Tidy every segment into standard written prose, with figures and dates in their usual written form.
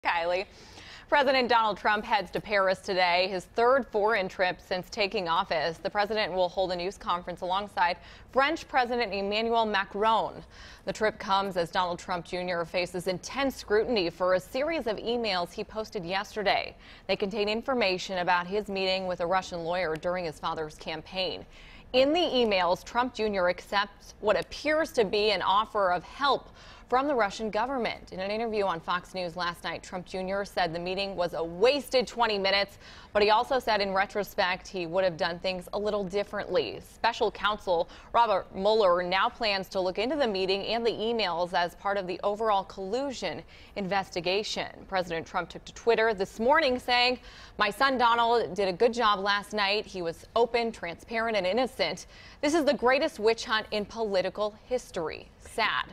Kylie. President Donald Trump heads to Paris today, his third foreign trip since taking office. The president will hold a news conference alongside French President Emmanuel Macron. The trip comes as Donald Trump Jr. faces intense scrutiny for a series of emails he posted yesterday. They contain information about his meeting with a Russian lawyer during his father's campaign. In the emails, Trump Jr. accepts what appears to be an offer of help from the Russian government. In an interview on Fox News last night, Trump Jr. said the meeting was a wasted 20 minutes, but he also said in retrospect he would have done things a little differently. Special counsel Robert Mueller now plans to look into the meeting and the emails as part of the overall collusion investigation. President Trump took to Twitter this morning saying, "My son Donald did a good job last night. He was open, transparent, and innocent. This is the greatest witch hunt in political history. Sad."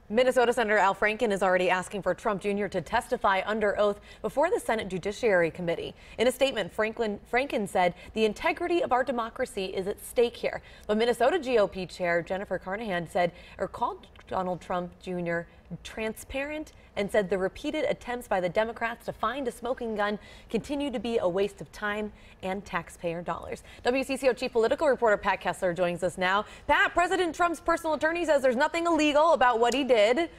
Minnesota Senator Al Franken is already asking for Trump Jr. to testify under oath before the Senate Judiciary Committee. In a statement, Franken said the integrity of our democracy is at stake here. But Minnesota GOP Chair Jennifer Carnahan called Donald Trump Jr. transparent and said the repeated attempts by the Democrats to find a smoking gun continue to be a waste of time and taxpayer dollars. WCCO Chief Political Reporter Pat Kessler joins us now. Pat, President Trump's personal attorney says there's nothing illegal about what he did,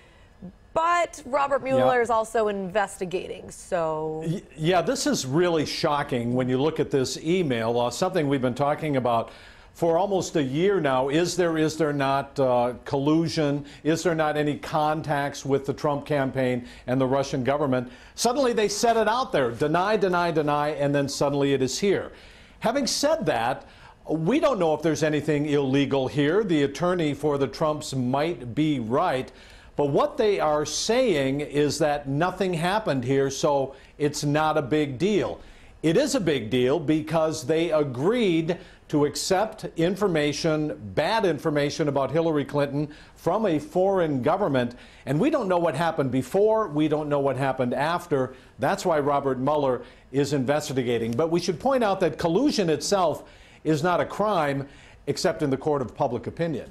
but Robert Mueller is also investigating. So yeah, this is really shocking when you look at this email, something we've been talking about for almost a year now. Is there not collusion? Is there not any contacts with the Trump campaign and the Russian government? Suddenly they set it out there, deny, deny, deny, and then suddenly it is here. Having said that, we don't know if there's anything illegal here. The attorney for the Trumps might be right. But what they are saying is that nothing happened here, so it's not a big deal. It is a big deal because they agreed to accept information, bad information about Hillary Clinton from a foreign government. And we don't know what happened before. We don't know what happened after. That's why Robert Mueller is investigating. But we should point out that collusion itself is not a crime, except in the court of public opinion.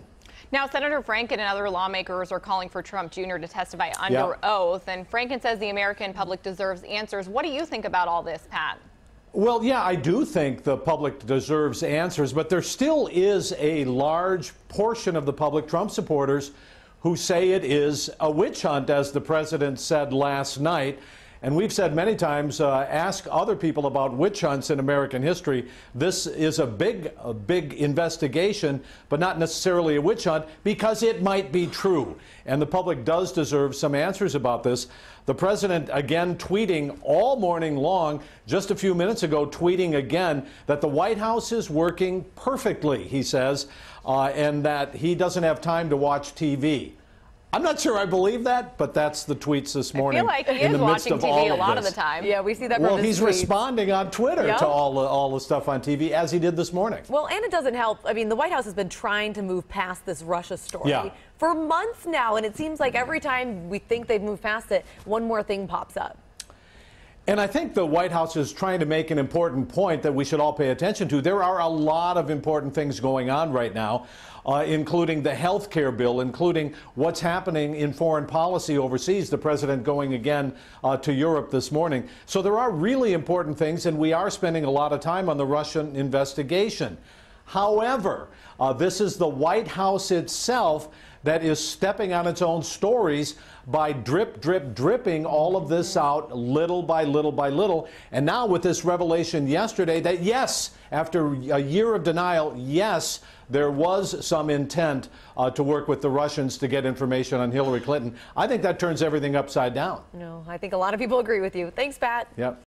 Now, Senator Franken and other lawmakers are calling for Trump Jr. to testify under oath. And Franken says the American public deserves answers. What do you think about all this, Pat? Well, yeah, I do think the public deserves answers, but there still is a large portion of the public, Trump supporters, who say it is a witch hunt, as the president said last night. And we've said many times, ask other people about witch hunts in American history. This is a big investigation, but not necessarily a witch hunt, because it might be true. And the public does deserve some answers about this. The president, again, tweeting all morning long, just a few minutes ago, tweeting again that the White House is working perfectly, he says, and that he doesn't have time to watch TV. I'm not sure I believe that, but that's the tweets this morning. I feel like he is watching TV a lot of the time. Yeah, we see that from his tweets. Well, he's responding on Twitter to all the stuff on TV, as he did this morning. Well, and it doesn't help. I mean, the White House has been trying to move past this Russia story for months now, and it seems like every time we think they've moved past it, one more thing pops up. And I think the White House is trying to make an important point that we should all pay attention to. There are a lot of important things going on right now, including the health care bill, including what's happening in foreign policy overseas, the president going again to Europe this morning. So there are really important things, and we are spending a lot of time on the Russian investigation. However, this is the White House itself that is stepping on its own stories by dripping all of this out little by little by little. And now with this revelation yesterday that, yes, after a year of denial, yes, there was some intent to work with the Russians to get information on Hillary Clinton. I think that turns everything upside down. No, I think a lot of people agree with you. Thanks, Pat. Yep.